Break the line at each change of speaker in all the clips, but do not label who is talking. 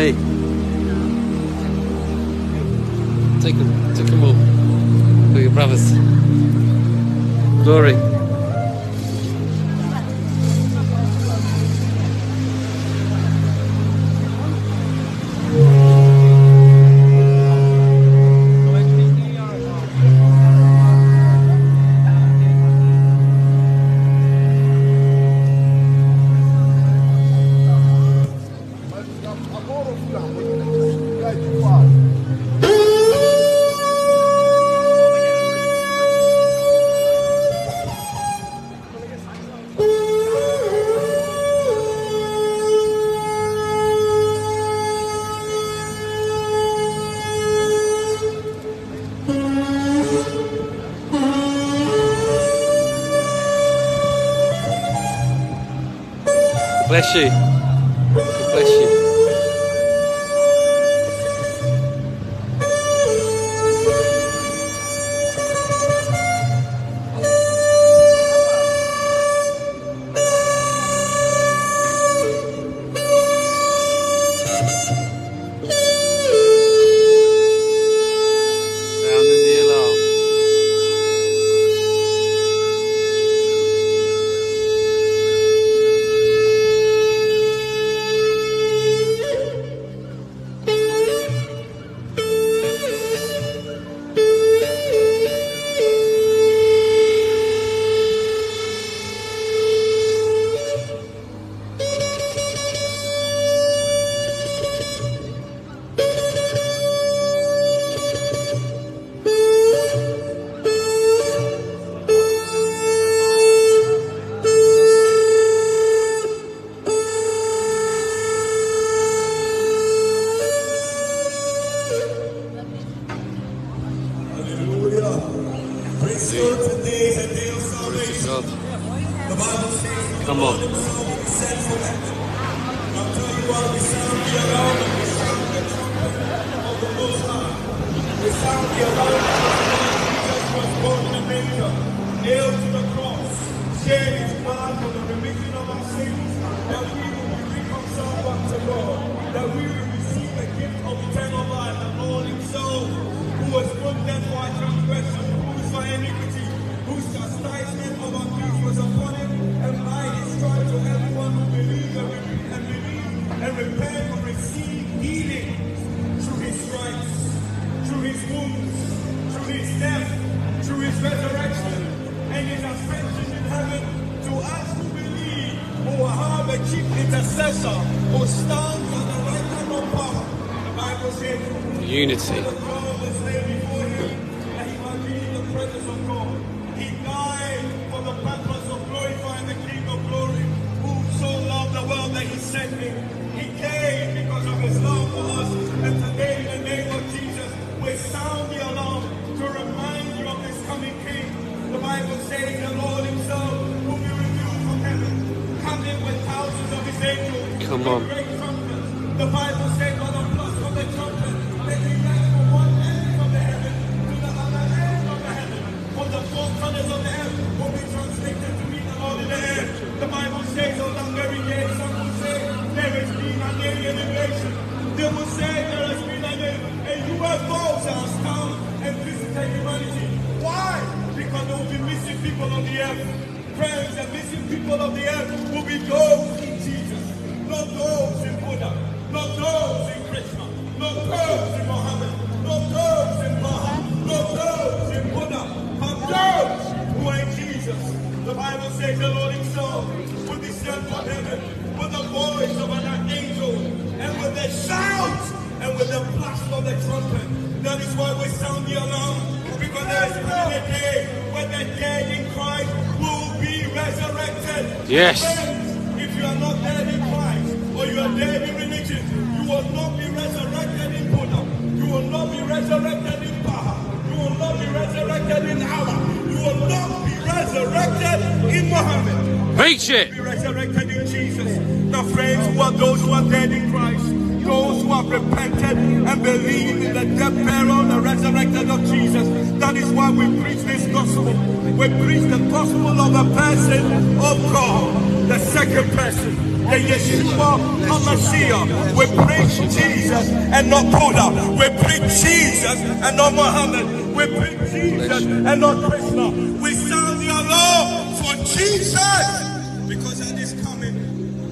Hey. Take them all. For your brothers. Glory. Bless you. Bless you. Sounding the alarm. Come on. Nailed to the cross, shed his blood for the remission of our sins, that we will be reconciled back to God, that we will receive the gift of eternal life, and Lord himself, who was put death for our transgression, bruised for iniquity, whose chastisement of our peace was upon him, and by his stripes to everyone who believes and repent will receive healing through his stripes, through his wounds, through his death, through his resurrection, and his ascension in heaven. To us who believe, who will have a chief intercessor who stands at the right hand of power. The Bible says, unity.
The throne is laid before him, and he might be in the presence of God. He died for the purpose of glorifying the King of glory, who so loved the world that he sent him. He came because of his love for us, and today in the name of Jesus, we sound the alarm to remind you of this coming King. The Bible says the Lord himself will be revealed from heaven, coming with thousands of his angels.
Come on.
Great trumpet. The Bible says by the blast of the trumpet, they unite from one end of the heaven to the other end of the heaven. For the four corners of the earth will be translated to meet the Lord in the air. The Bible says on that very day, some will say there has been an alien invasion. They will say there has been a UFO has come and visited humanity. Why? Because there will be missing people on the earth. Friends, the missing people of the earth will be those in Jesus, not those in Buddha, not those in Krishna, not those in Muhammad, not those in Baha, not those in Buddha, but those who are in Jesus. The Bible says the Lord himself will descend from heaven with the voice of an angel and with a shout and with the blast of the trumpet. That is why we sound the alarm, because there is coming a day when the dead in Christ will be resurrected.
Yes.
Friends, if you are not dead in Christ, or you are dead in religion, you will not be resurrected in Buddha. You will not be resurrected in Baha. You will not be resurrected in Allah. You will not be resurrected in Muhammad.
Preach it.
You will be resurrected in Jesus. The friends who are those who are dead in Christ, those who have repented and believed in the death, burial, and resurrection of Jesus. That is why we preach this gospel. We preach the gospel of the person of God, the second person
the Yeshua HaMashiach. We preach Jesus and not Buddha. We preach Jesus and not Muhammad. We preach Jesus and not Krishna. We sound the alarm for Jesus, because at His coming,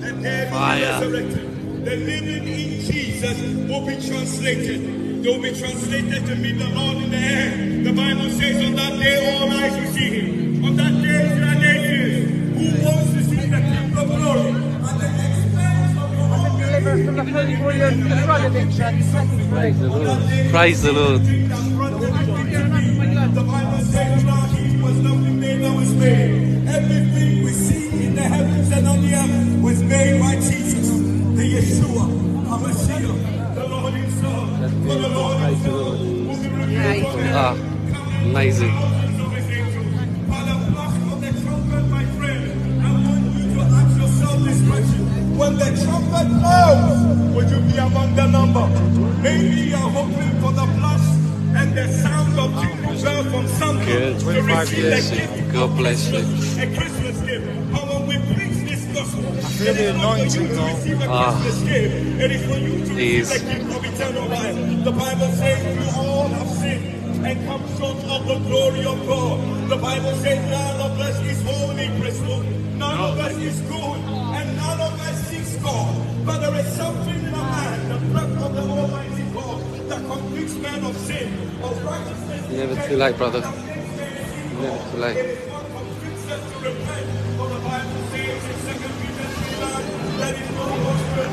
the dead will be resurrected. The living in Jesus will be translated. They will be translated to meet the Lord in the air. The Bible says on that day all eyes will see Him. On that day there are nations who wants to see the King of Glory. At the expense of your own
deliver from the Holy Warrior to the front of it. Praise the Lord. Praise the Lord.
The Bible says that He was nothing made that was made. Everything we see in the heavens and on the earth was made by Jesus, the Yeshua HaMashiach, the Lord Himself. For the Lord Himself will be revealed.
Amazing.
By the blast of the trumpet, my friend, I want you to ask yourself this question. When the trumpet blows, would you be among the number? Maybe you are hoping for the blast and the sound of jingle bell from something
Good. 25 years. God bless you.
A Christmas gift. But when we preach this gospel,
I feel the anointing now.
it is for you to receive the gift of eternal life. The Bible says we all have sinned and come short of the glory of God. The Bible says none of us is holy, BRISTOL. None of us is good, and none of us seeks God. But there is something in a man, the breath of the Almighty God, that convicts man of sin, of righteousness.
Never too late, brother. Never too late.
It is what convicts us to repent. For the Bible says in 2 Peter 3:9, that is no more good.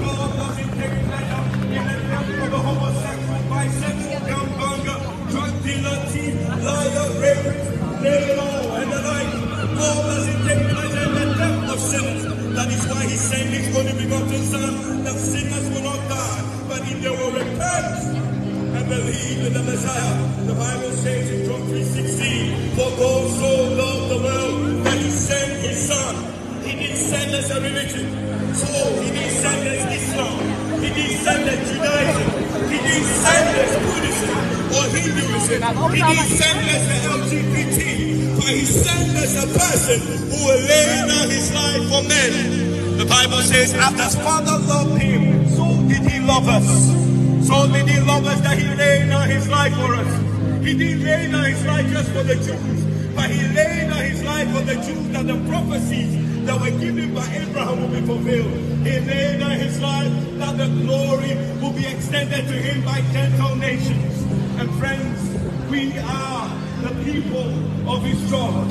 God doesn't take pleasure in the death of the homosexual, bisexual, gambanga, drug dealer, thief, liar, rapist, law, and the like. God doesn't take pleasure in the death of sinners. That is why He sent His only begotten Son, that sinners will not die, but if they will repent and believe in the Messiah. The Bible says in John 3:16, for God so loved the world that He sent His Son. He didn't send us a religion. So He didn't send us Islam. He didn't send us Judaism. He didn't send us Buddhism or Hinduism. He didn't send us the LGBT. But He sent us a person who will lay down His life for men. The Bible says, as the Father loved Him, so did He love us. So did He love us that He laid down His life for us. He didn't lay down His life just for the Jews, but He laid down His life for the Jews, that the prophecies that were given by Abraham will be fulfilled. He laid down His life that the glory will be extended to Him by Gentile nations. And friends, we are the people of His joy.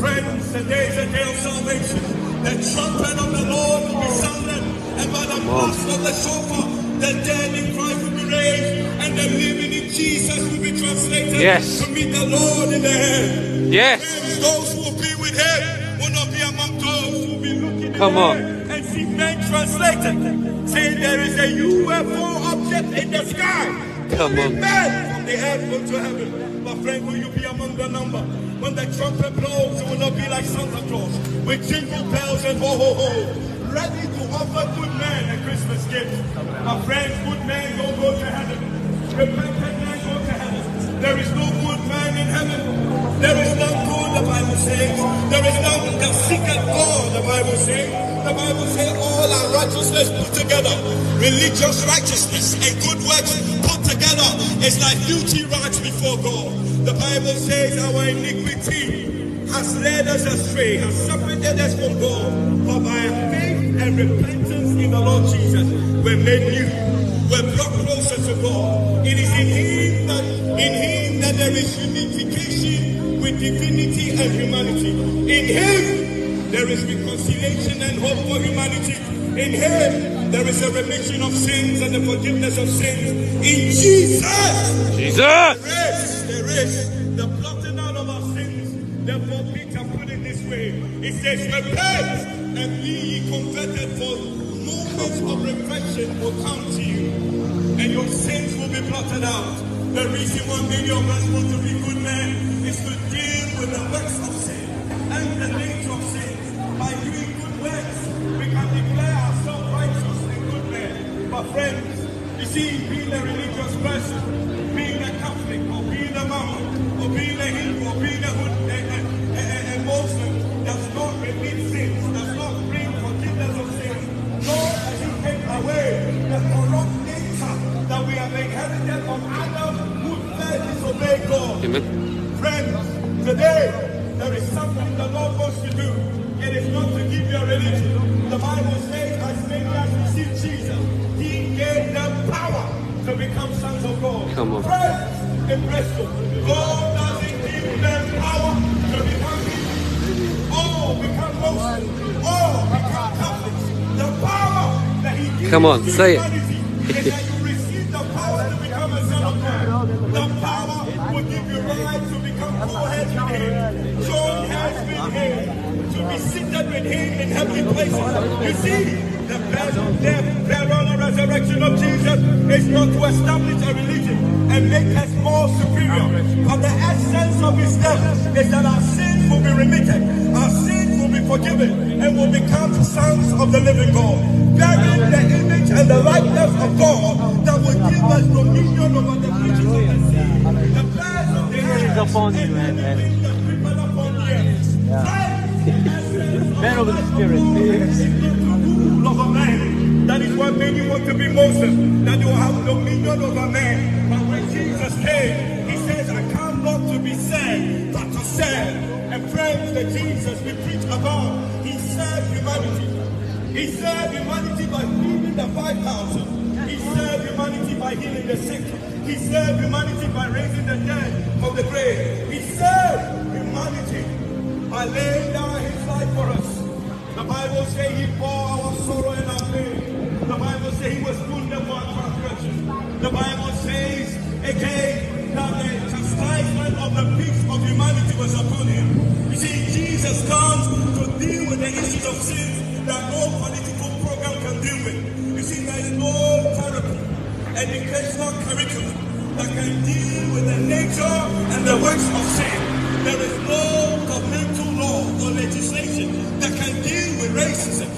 Friends, today is a day of salvation. The trumpet of the Lord will be sounded, and by the blast of the Shofar, the dead in Christ will be raised, and the living in Jesus will be translated to meet the Lord in the air.
Yes.
Friends, those who will be with Him will not be among those who will be looking in the air and see men translated, saying there is a UFO object in the sky.
Come on.
Men from the earth go to heaven. My friend, will you be among the number? When the trumpet blows, it will not be like Santa Claus with jingle bells and ho ho ho, ready to offer good men a Christmas gift. My friends, good men don't go to heaven. Repentant men go to heaven. There is no good man in heaven. There is none good, the Bible says. There is none that seeketh God, the Bible says. The Bible says all our righteousness put together, religious righteousness and good works put together, is like filthy rags before God. The Bible says our iniquity has led us astray, has separated us from God. But by faith and repentance in the Lord Jesus, we're made new. We're brought closer to God. It is in Him that there is unification with divinity and humanity. In Him there is reconciliation and hope for humanity. In Him there is a remission of sins and the forgiveness of sins. In Jesus, there is the blotting out of our sins. Therefore Peter put it this way. It says, repent and be ye converted, for moments of reflection will come to you and your sins will be blotted out. The reason why many of us want to be good men is to deal with the works of sin and the nature of sin. By doing good works, we can declare ourselves righteous and good men. But friends, you see, being a religious person, being a Catholic, or being a Muslim, or being a Hindu, or being a Muslim, does not
Amen.
Friends, today there is something the Lord wants to do. It is not to give you a religion. The Bible says, as many as receive Jesus, He gave them power to become sons of God.
Come on.
Friends, in Bristol, God doesn't give them power to become people. Oh, become Muslims. Oh, become Catholics. The power that He gives
Come on,
to
say it.
humanity is that you receive the power to become a son of God. The power will give you right to become co-heads with Him. Join hands with Him. To be seated with Him in heavenly places. You see, the birth, death, burial, and resurrection of Jesus is not to establish a religion and make us more superior. But the essence of His death is that our sins will be remitted, our sins will be forgiven, and will become sons of the living God. Bearing the image and the likeness of God that will give us dominion over the creatures of the sea, the birds of the air,
upon you,
and everything that creepeth upon the earth.
Man over the Spirit.
Of a man. That is what made you want to be Moses, that you have dominion over man. But when Jesus came, He says, I come not to be served, but to serve. And friends, the Jesus we preach about, He served humanity. He served humanity by feeding the 5,000. He served humanity by healing the sick. He served humanity by raising the dead from the grave. He served humanity by laying down His life for us. The Bible says He bore our sorrow and our pain. The Bible says He was wounded for our transgression. The Bible says again that the chastisement of the peace of humanity was upon Him. You see, Jesus comes to deal with the issues of sin that no political program can deal with. You see, there is no therapy, educational curriculum that can deal with the nature and the works of sin. There is no governmental law or legislation that can deal with racism.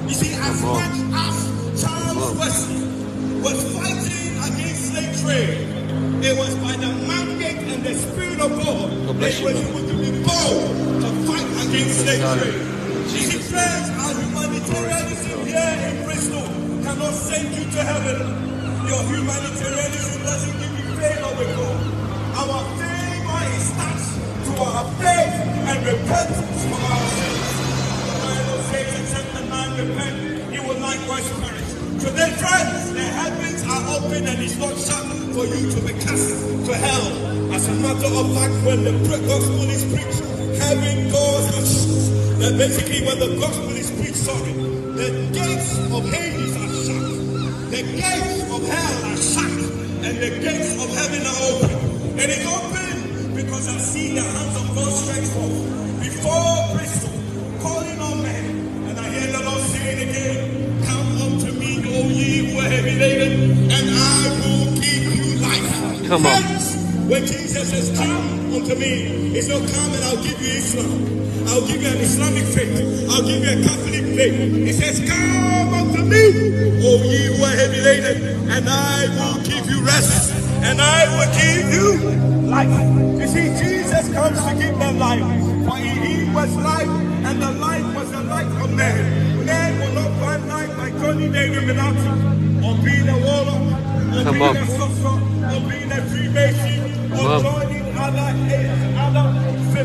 You see, as much as Charles Wesley was fighting against slave trade, it was by the mandate and the Spirit of God that he was able to be bold to fight against slave trade. You see, friends, our humanitarianism here in Bristol cannot send you to heaven. Your humanitarianism doesn't give you favor with God. Our favor is touched to our faith and repentance for our sins. The Bible says, except the man repent, he will likewise perish. Today, friends, the heavens are open and it's not shut for you to be cast to hell. As a matter of fact, when the gospel is preached, heaven doors are shut. That basically when the gospel is preached, the gates of Hades are shut. The gates of hell are shut. And the gates of heaven are open. And it's open because I see the hands of God stretched forth before Bristol, calling on men. And I hear the Lord saying again, come unto me, O ye who are heavy laden, and I will give you life.
Come on.
When Jesus says, come unto me, it's not come and I'll give you Islam. I'll give you an Islamic faith. I'll give you a Catholic faith. It says, come unto me, O ye who are heavy laden, and I will give you rest. And I will give you life. You see, Jesus comes to give them life. For He was life, and the life was the light of man. Man will not find life by joining the Illuminati, or being a warlock, or being a sorcerer, or being a Freemason, or joining other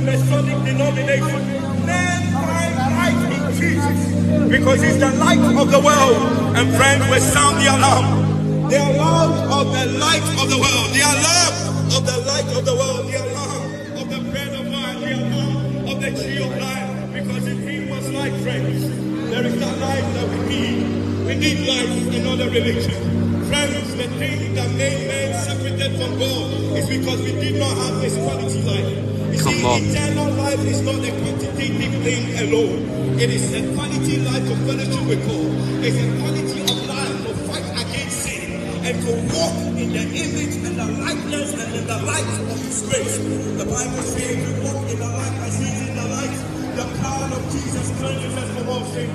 Masonic denominations. Men find life in Jesus because He's the light of the world. And friends, we sound the alarm. The alarm of the light of the world. The alarm of the light of the world. The alarm of the bread of life. The alarm of the tree of life. Because in Him was life, friends. There is that life that we need. We need life in other religion. Friends, the thing that made men separated from God is because we did not have this quality life. You see, eternal life is not a quantitative thing alone. It is a quality life of fellowship with God. It's a quality of life to fight against sin and to walk in the image and the likeness and in the light of His grace. The Bible says we walk in the light as He is in the light. The power of Jesus cleanses us from all sin.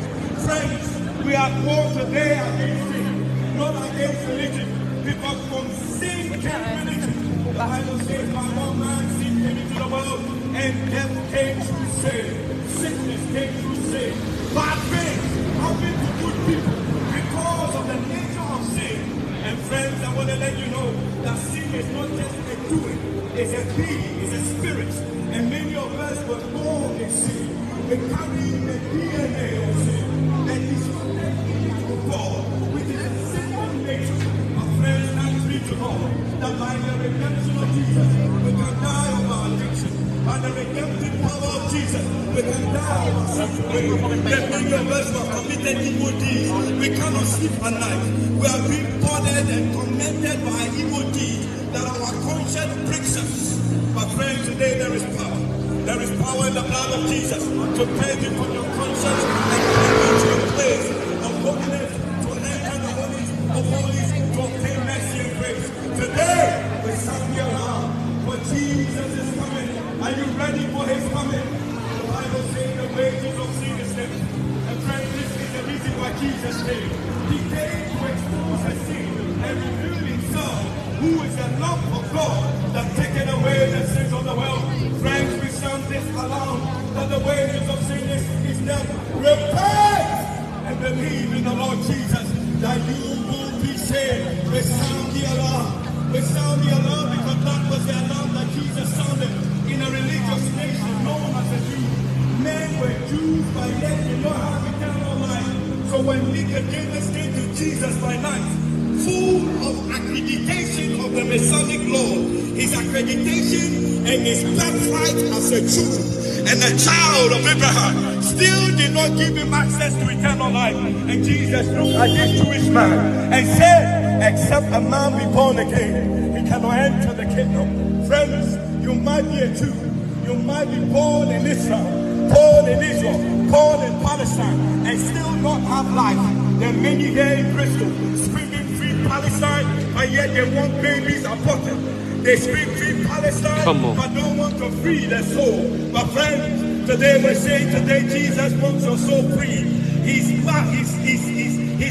Friends, we are called today against sin, not against religion. Because from sin came religion. The Bible says, by one man sin came into the world, and death came through sin. Sickness came through sin. Bad things happen to good people because of the nature of sin. And friends, I want to let you know that sin is not just a doing is a being, is a spirit. And many of us were born in sin. We carry the DNA of sin. And it's of God, which is a sinful nature. Our friends have to to God that by the redemption of Jesus, we can die of our addiction. By the redemptive power of Jesus, we can die of our situation. That many of us who have committed evil deeds, we cannot sleep at night. We are being bothered and tormented by evil deeds that our conscience pricks us. But friends, today there is power. There is power in the blood of Jesus to purge you from your conscience and bring you to a place of holiness, to enter the holies of holies, to obtain mercy and grace. Today, we sound the alarm, for Jesus is coming. Are you ready for his coming? The Bible says the wages of sin is death. And friends, this is the reason why Jesus came. He came to expose the sin and reveal himself, who is the love of God that taketh away the sins of the world. Friends, we sound this alarm that the wages of sin is death. Repent and believe in the Lord Jesus that you will be saved. We sound the alarm. We sound the alarm because that was the alarm that Jesus sounded in a religious nation known as the Jews. Men were Jews, but yet did not have eternal life. So when Nicodemus came to Jesus by night, full of accreditation of the Messianic law, his accreditation and his birthright as a Jew and a child of Abraham, still did not give him access to eternal life. And Jesus looked at this Jewish man and said, except a man be born again, he cannot enter the kingdom. Friends, you might be a Jew, you might be born in Israel, born in Israel, born in Palestine, and still not have life. There are many here in Bristol screaming free Palestine, and yet they want babies aborted. They scream free Palestine, but don't want to free their soul. But friends, today we're saying today Jesus wants your soul free. His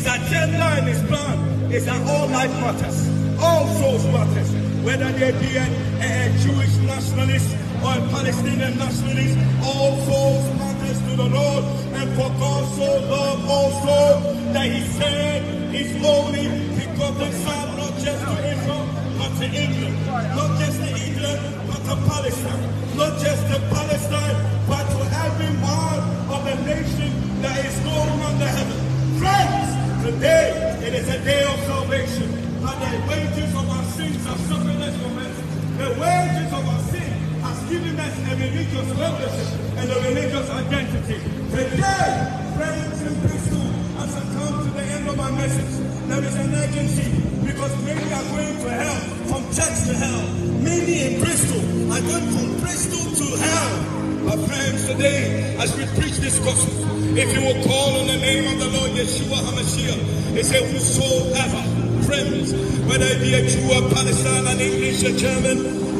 agenda and his plan is that all life matters, all souls matters, whether they be a Jewish nationalist or a Palestinian nationalist, all souls matters to the Lord. And for God so loved also that he said his only begotten Son, not just to Israel, but to England, not just to England, but to Palestine, not just to Palestine, but to every one of the nation that is known under heaven. Friends, today it is a day of salvation, but the wages of our sins have suffered us from us. The wages of our sin has given us a religious membership and a religious identity. Today, friends in Bristol, as I come to the end of my message, there is an urgency because many are going to hell, from church to hell. Many in Bristol are going from Bristol to hell. My friends, today, as we preach this gospel, if you will call on the name of the Lord Yeshua HaMashiach, it says whosoever, friends, whether it be a Jew or Palestine, an English, a German,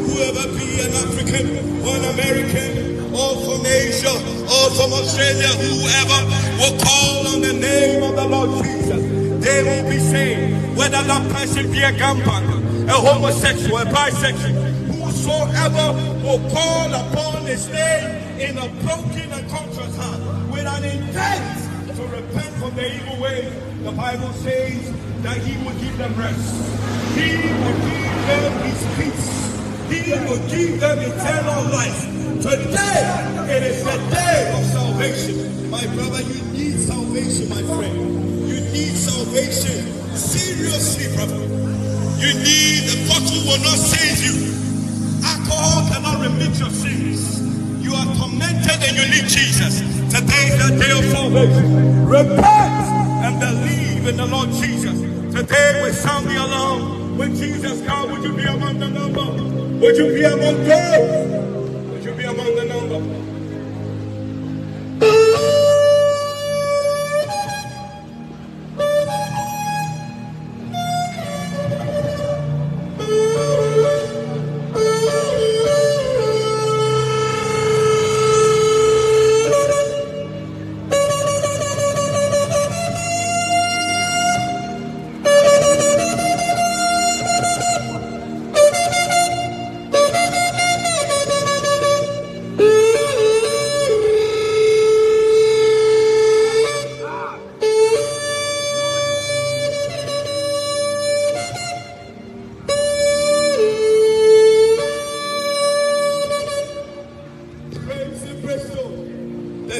whoever be an African or an American, or from Asia, or from Australia, whoever will call on the name of the Lord Jesus, they will be saved. Whether that person be a gangbanger, a homosexual, a bisexual, whosoever will call upon his name in a broken and contrite heart with an intent to repent from their evil ways, the Bible says that he will give them rest. He will give them his peace. He will give them eternal life. Today, it is the day of salvation. My brother, you need salvation, my friend. You need salvation. Seriously, brother. You need, the bottle will not save you. Alcohol cannot remit your sins. You are tormented and you need Jesus. Today is the day of salvation. Repent and believe in the Lord Jesus. Today we sound the alarm. When Jesus comes, would you be among the number? Would you be among them? Would you be among the number?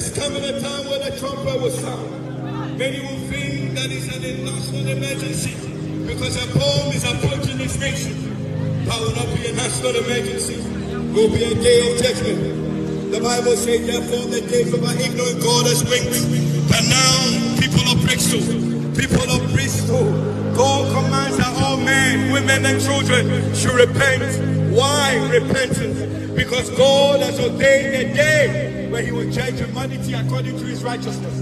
There's coming a time when the trumpet will sound. Many will think that it's an national emergency because a bomb is approaching this nation. That will not be a national emergency. It will be a day of judgment. The Bible says, therefore, the days of our ignorant God has winked. But now, people of Bristol, God commands that all men, women, and children should repent. Why repentance? Because God has ordained a day where He will judge humanity according to His righteousness.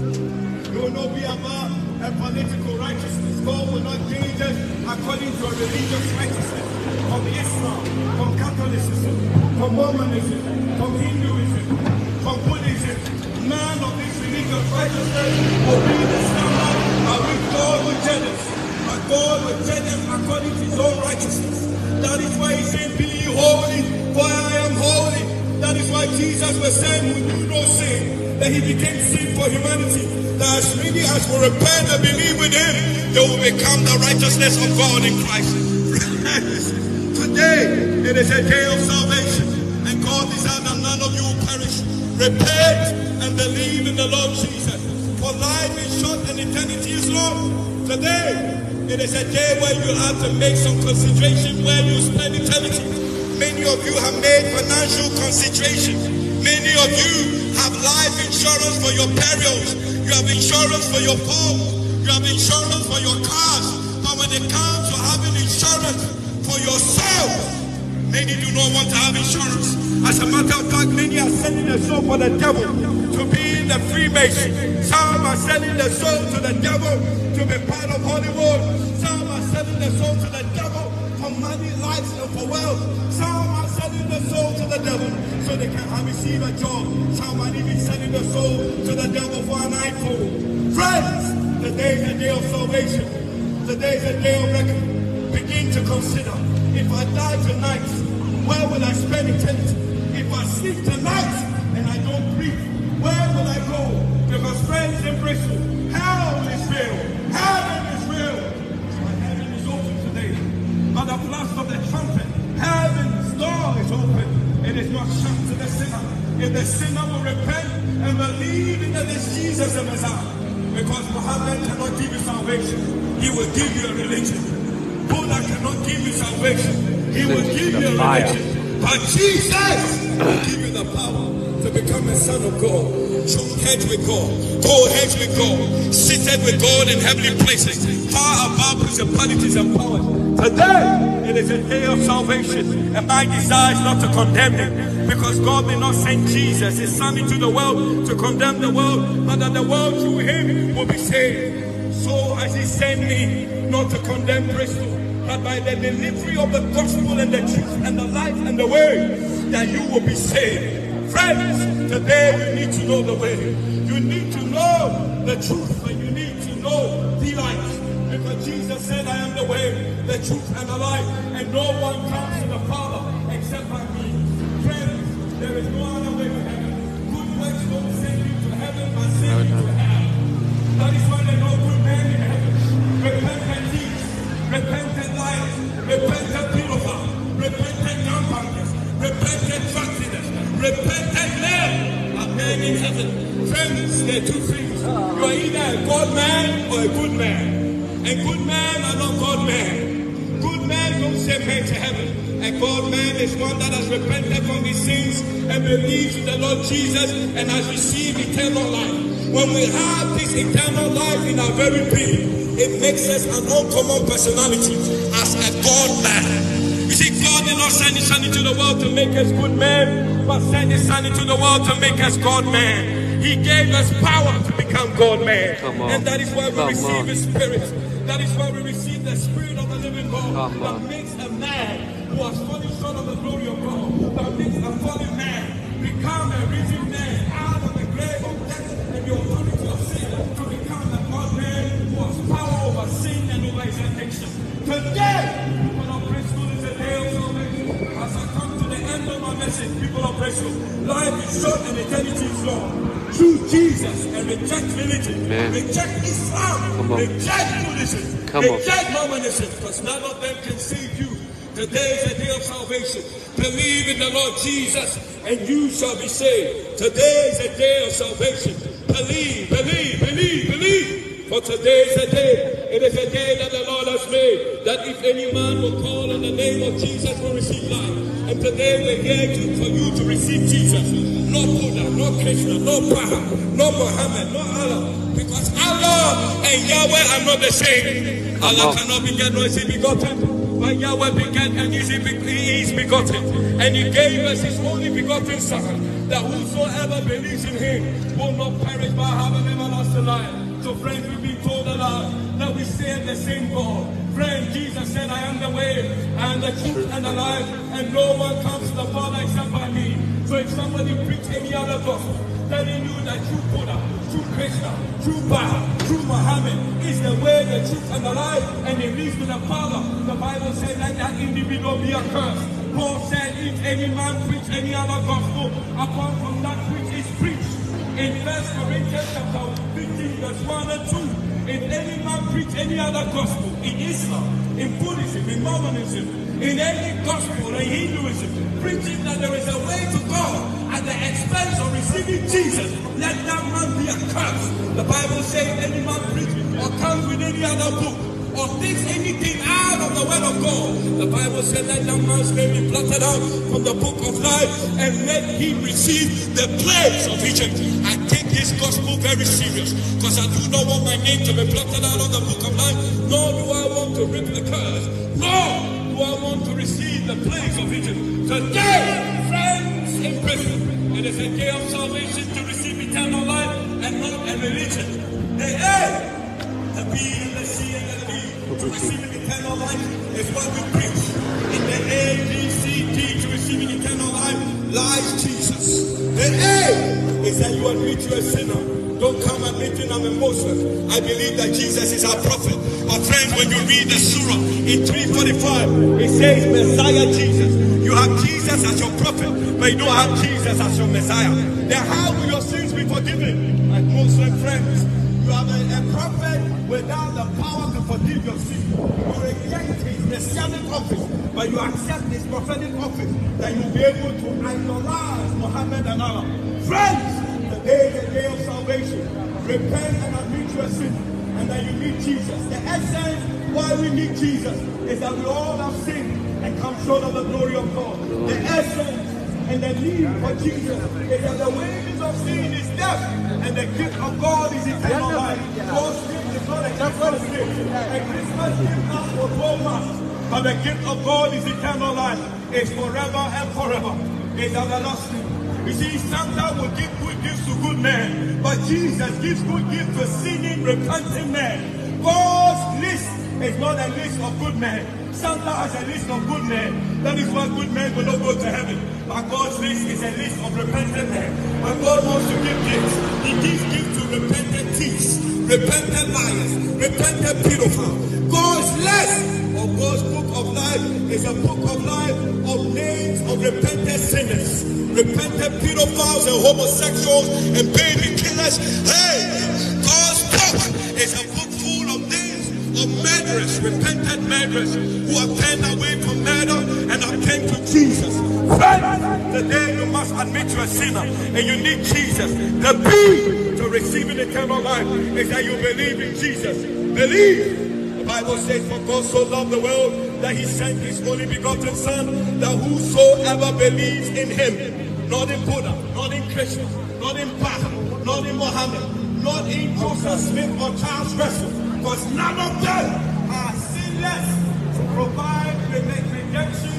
It will not be about a political righteousness. God will not judge us according to a religious righteousness. From Islam, from Catholicism, from Mormonism, from Hinduism, from Buddhism, none of these religious righteousness will be the standard by which God will judge us. But God will judge us according to His own righteousness. That is why He said, be ye holy, for I am holy. That is why Jesus was saying, who knew no sin, that He became sin for humanity. That as many as will repent and believe in Him, they will become the righteousness of God in Christ. Today, it is a day of salvation, and God desires that none of you will perish. Repent and believe in the Lord Jesus, for life is short and eternity is long. Today, it is a day where you have to make some consideration where you spend eternity. Many of you have made financial consideration. Many of you have life insurance for your burials. You have insurance for your homes. You have insurance for your cars. But when it comes to having insurance for your soul, many do not want to have insurance. As a matter of fact, many are selling their soul for the devil to be in the Freemason. Some are selling their soul to the devil to be part of Hollywood. Some are selling their soul to the devil for money, lives, and for wealth. Some are selling their soul to the devil so they can receive a job. Some are even selling their soul to the devil for an iPhone. Friends, today is a day of salvation. Today is a day of reckoning. Begin to consider, if I die tonight, where will I spend eternity? If I sleep tonight and I don't breathe, where will I go? Because friends in Bristol, hell is real. Heaven is real. But heaven is open today. By the blast of the trumpet, heaven's door is open. It is not shut to the sinner. If the sinner will repent and believe in that this Jesus the Messiah, because Muhammad cannot give you salvation, he will give you a religion. Buddha cannot give you salvation, he will give you a religion. But Jesus will give you the power to become a son of God. Join heads with God, go heads with God, seated with God in heavenly places, far above principalities and powers. Today, it is a day of salvation, and my desire is not to condemn him, because God did not send Jesus, His Son, into the world to condemn the world, but that the world through Him will be saved. So as He sent me, not to condemn Bristol, but by the delivery of the gospel and the truth and the life and the way, that you will be saved. Friends, today you need to know the way. You need to know the truth, and you need to know the life. Because Jesus said, I am the way, the truth, and the life, and no one comes to the Father except by me. Friends, there is no other way to heaven. Good works don't send you to heaven, but send you to hell. That is why there are no good men in heaven. Repentant thieves, repentant liars, repentant pedophiles, repentant gunbangers, repentant drug dealers, repentant men are men in heaven. Friends, there are two things. You are either a God man or a good man. And good men are not God men. Good men don't send men to heaven. A God man is one that has repented from his sins and believes in the Lord Jesus and has received eternal life. When we have this eternal life in our very being, it makes us an uncommon personality as a God man. You see, God did not send His Son into the world to make us good men, but sent His Son into the world to make us God man. He gave us power to become God man. And that is why we receive His Spirit. That is why we receive the Spirit of the living God that makes a man who has fallen short of the glory of God, that makes a fallen man become a risen man out of the grave of death and the authority of sin to become a God man who has power over sin and over his addiction. Today, people of Bristol, is a day of salvation. As I come to the end of my message, people of Bristol, life is short and eternity is long. Choose Jesus and reject religion, reject Islam, reject Buddhism, reject Mormonism, because none of them can save you. Today is a day of salvation. Believe in the Lord Jesus and you shall be saved. Today is a day of salvation. Believe, believe, believe, believe. For today is a day. It is a day that the Lord has made. That if any man will call on the name of Jesus will receive life. And today we're here for you to receive Jesus. No Buddha, no Krishna, no Baha, no Muhammad, no Allah. Because Allah and Yahweh are not the same. Allah cannot beget nor is he begotten. But Yahweh begat and he is begotten. And he gave us his only begotten Son, that whosoever believes in him will not perish but have an everlasting life. So friends, we've been told that we serve the same God. Friend, Jesus said, I am the way and the truth and the life, and no one comes to the Father except by me. So if somebody preach any other gospel, telling you that true Buddha, true Krishna, true Baha, true Muhammad is the way, the truth, and the life, and it leads to the Father, the Bible says that that individual be accursed. Paul said, if any man preach any other gospel, apart from that which is preached, in 1 Corinthians chapter 15, verse 1 and 2, if any man preach any other gospel, in Islam, in Buddhism, in Mormonism, in any gospel, in Hinduism, preaching that there is a way to God at the expense of receiving Jesus, let that man be accursed. The Bible says any man preach or comes with any other book or takes anything out of the word of God, the Bible said that that man's name be blotted out from the book of life and let him receive the plagues of Egypt. I take this gospel very serious because I do not want my name to be blotted out of the book of life, nor do I want to reap the curse, nor do I want to receive the plagues of Egypt. Today, friends in prison, it is a day of salvation to receive eternal life and not a religion. The A, the B and the C and the D to receive eternal life is what we preach. In the A, B, C, D to receive eternal life lies Jesus. The A is that you admit you're a sinner. Don't come admitting I'm a Muslim. I believe that Jesus is our prophet. But friends, when you read the surah in 345, it says Messiah Jesus. You have Jesus as your prophet, but you don't have Jesus as your Messiah. Then how will your sins be forgiven? My Muslim friends, you have a prophet without the power to forgive your sins. You reject his messianic office, but you accept his prophetic office, that you'll be able to idolize Muhammad and Allah. Friends, today is the day of salvation. Repent and admit your sin, and that you need Jesus. The essence why we need Jesus is that we all have sinned and come short of the glory of God. The essence and the need for Jesus is that the wages of sin is death, and the gift of God is eternal life. God's gift is not a Christmas gift. A Christmas gift lasts for 12 months, but the gift of God is eternal life. It's forever and forever. It's everlasting. You see, Santa will give good gifts to good men, but Jesus gives good gifts to sinning, repenting men. God's list is not a list of good men. Santa has a list of good men. That is why good men will not go to heaven. But God's list is a list of repentant men. When God wants to give gifts, he gives gifts to repentant thieves, repentant liars, repentant pedophiles. God's list of God's book of life is a book of life of names of repentant sinners, repentant pedophiles and homosexuals and baby killers. Hey, God's book is a book full of names of murderers, repentant murderers who have turned away from murder and have turned to Jesus. Friend, today you must admit you're a sinner and you need Jesus. The B to receiving eternal life is that you believe in Jesus. Believe. The Bible says, for God so loved the world that he sent his only begotten Son, that whosoever believes in him, not in Buddha, not in Krishna, not in Baha, not in Muhammad, not in Joseph Smith or Charles Russell, because none of them are sinless to provide redemption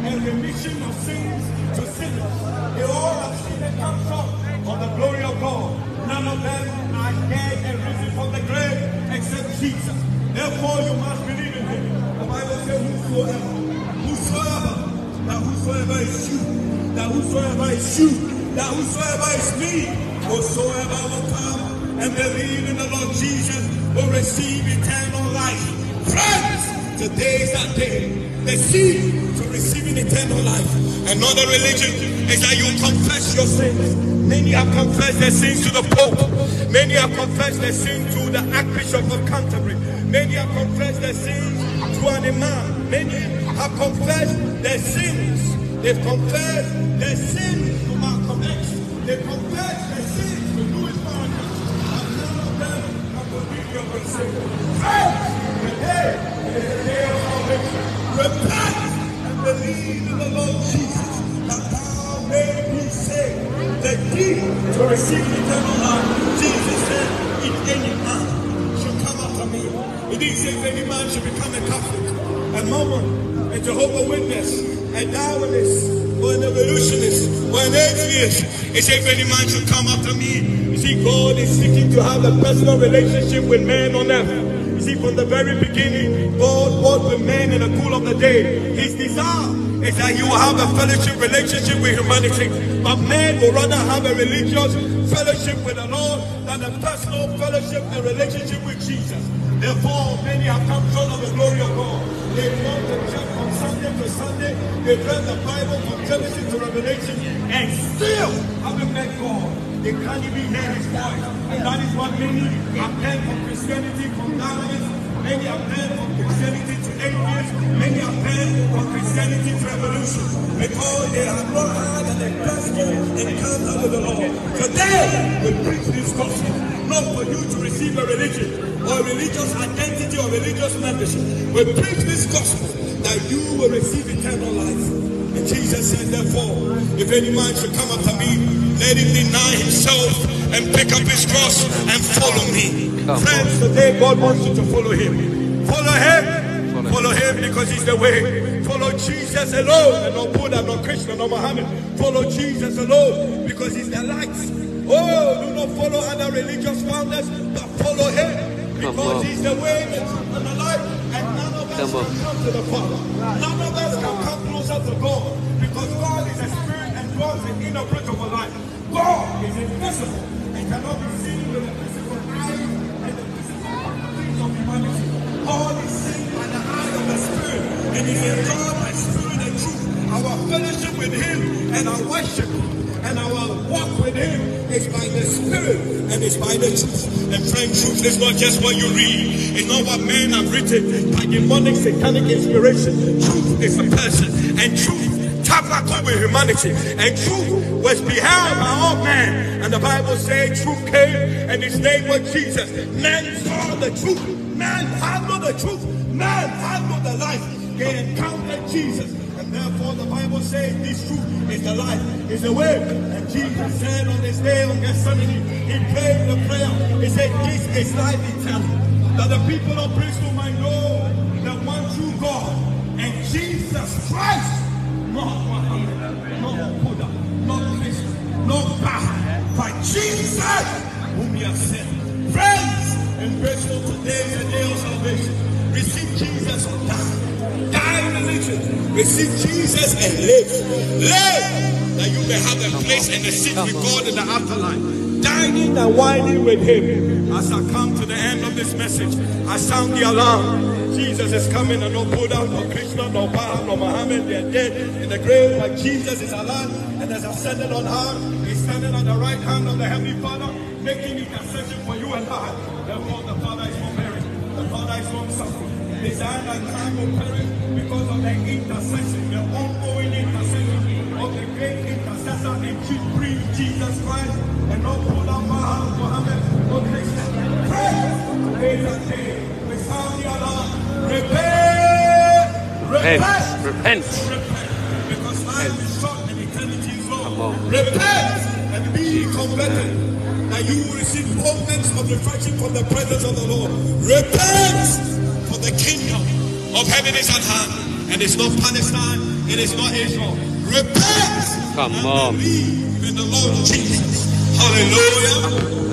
and remission of sins to sinners. They all have sinned and come short of the glory of God. None of them are dead and risen from the grave except Jesus. Therefore, you must believe in him. The Bible says, whosoever is you, that whosoever is you, that whosoever is me, whosoever will come and believe in the Lord Jesus will receive eternal life. Friends, today is that day. The key to receiving eternal life and not a religion is that you confess your sins. Many have confessed their sins to the Pope. Many have confessed their sins to the Archbishop of Canterbury. Many have confessed their sins
through an imam. Many have confessed their sins. They've confessed their sins to Malcolm X. They've confessed their sins to Louis Farrakhan. And none of them have forgiven your sin. Today is the day of salvation. Repent and believe in the Lord Jesus, that thou may be saved. The key to receive eternal life. Jesus said, if any man should come after me. He didn't say if any man should become a Catholic, a Mormon, a Jehovah's Witness, a Darwinist, or an evolutionist, or an atheist. He said if any man should come after me. You see, God is seeking to have a personal relationship with man on earth. You see, from the very beginning, God walked with men in the cool of the day. His desire is that you will have a fellowship relationship with humanity. But man will rather have a religious fellowship with the Lord than a personal fellowship and relationship with Jesus. Therefore, many have come short of the glory of God. They want to church from Sunday to Sunday. They've read the Bible from Genesis to Revelation and still haven't met God. They can't even hear his voice. And that is what many have turned from Christianity, from Darwinism. Many have turned from Christianity to atheism. Many have turned from Christianity to evolution. Because they have not had an personal encounter with the Lord. Today, we preach this gospel. Not for you to receive a religion or a religious identity or religious membership. We preach this gospel that you will receive eternal life. And Jesus said, therefore, if any man should come after me, let him deny himself and pick up his cross and follow me. Friends, today God wants you to follow him. Follow him. Follow him because he's the way. Follow Jesus alone, and not Buddha, not Krishna, not Muhammad. Follow Jesus alone because he's the light. Oh, do not follow other religious founders, but follow him because he's the way, the truth, and the life. And none of us can come to the Father. None of us can come closer to God because God is a spirit and God is an inapproachable life. God is invisible and cannot be seen with the physical eye and the physical things of humanity. God is seen by the eye of the Spirit, and He is God by Spirit and truth. Our fellowship with Him and our worship and our walk with Him is by the Spirit and it's by the truth. And friend, truth is not just what you read. It's not what men have written by demonic, satanic inspiration. Truth is a person, and truth tabernacle with humanity, and truth was beheld by all men. And the Bible says truth came and his name was Jesus. Men saw the truth, men handled the truth, men handled the life. They encountered Jesus, and therefore the Bible says this truth is the life, is the way. And Jesus said on this day on Gethsemane, he prayed the prayer. He said, this is life eternal, that the people of Bristol might know the one true God and Jesus Christ. Not Muhammad, not Buddha, not Krishna, not God, but Jesus whom you have sent. Friends, in Bristol today is the day of salvation. Receive Jesus or die. Die in religion. Receive Jesus and live. Live that you may have a place and a seat with God in the afterlife. Dining and whining with Him. As I come to the end of this message, I sound the alarm. Jesus is coming, and no Buddha, no Krishna, no Baha, no Muhammad. They are dead in the grave, but Jesus is alive and has ascended on high. He's standing on the right hand of the Heavenly Father, making intercession for you and I. Therefore, the Father is not buried. The Father is not suffering. Desire that time will perish because of the intercession, the ongoing intercession of the great intercessor and chief priest Jesus Christ, and no Buddha, Baha, Muhammad, no Krishna. Pray! Today is a day. We sound the alarm. Repent!
Repent!
Because life is short and eternity is long. Repent and be converted, that you will receive moments of reflection from the presence of the Lord. Repent, for the kingdom of heaven is at hand, and it's not Palestine, it is not Israel. Repent and believe in the Lord Jesus. Hallelujah.